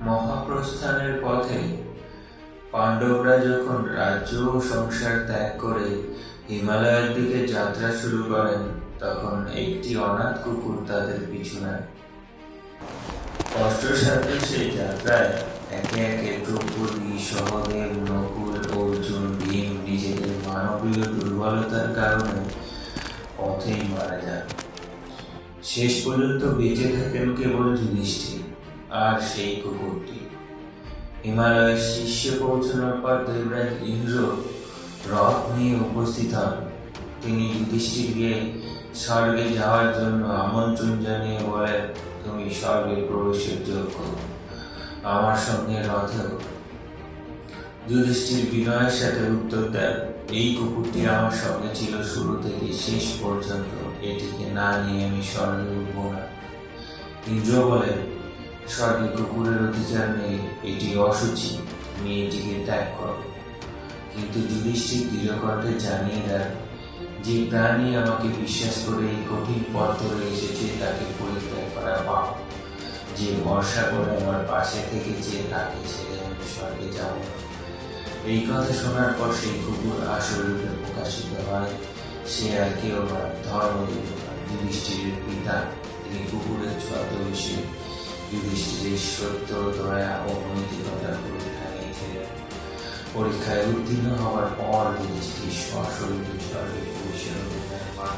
মহাপ্রস্থানের পথে পাণ্ডবরা যখন রাজ্য ও সংসার ত্যাগ করে হিমালয়ের দিকে যাত্রা শুরু করেন, তখন একটি অনাথ কুকুর তাদের পিছু নেয়। কষ্টসাধ্য সেই যাত্রায় একে একে দ্রৌপদী, সহদেব, নকুল, অর্জুন, ভীম নিজেদের মানবীয় দুর্বলতার কারণে পথেই মারা যান। শেষ পর্যন্ত বেঁচে থাকেন কেবল যুধিষ্ঠির আর সেই কুকুরটি। হিমালয়ের শীর্ষে পৌঁছানোর পর দেবরাজ ইন্দ্র রথ নিয়ে উপস্থিত হন। তিনি যুধিষ্ঠিরকে স্বর্গে যাওয়ার জন্য আমন্ত্রণ জানিয়ে বলেন, তুমি স্বর্গে প্রবেশের যোগ্য, আমার সঙ্গে রথে। যুধিষ্ঠির বিনয়ের সাথে উত্তর দেন, এই কুকুরটি আমার সঙ্গে ছিল শুরু থেকে শেষ পর্যন্ত, এটিকে না নিয়ে আমি স্বর্গে উঠব না। ইন্দ্র বলেন, স্বর্গে কুকুরের অধিকার নেই, এটি অসুচি, তুমি এটিকে ত্যাগ করো। কিন্তু যুধিষ্ঠির দৃঢ়কণ্ঠে জানিয়ে দেন, যে প্রাণী আমাকে বিশ্বাস করে এই কঠিন পথ ধরে এসেছে তাকে পরিত্যাগ করা পাপ। যে ভরসা করে আমার পাশে থেকেছে তাকে ছেড়ে আমি স্বর্গে যাব। এই কথা শোনার পর সেই কুকুর আসল রূপে প্রকাশিত হয়। সে আর কেউ নয়, ধর্মদেব যুধিষ্ঠিরের পিতা। তিনি কুকুরের ছদ্মবেশে যুধিষ্ঠিরের সত্য, দয়া ও নৈতিকতার পরীক্ষা নিয়েছিলেন। পরীক্ষায় উত্তীর্ণ হওয়ার পর যুধিষ্ঠির সশরীরে স্বর্গে প্রবেশের অধিকার পান।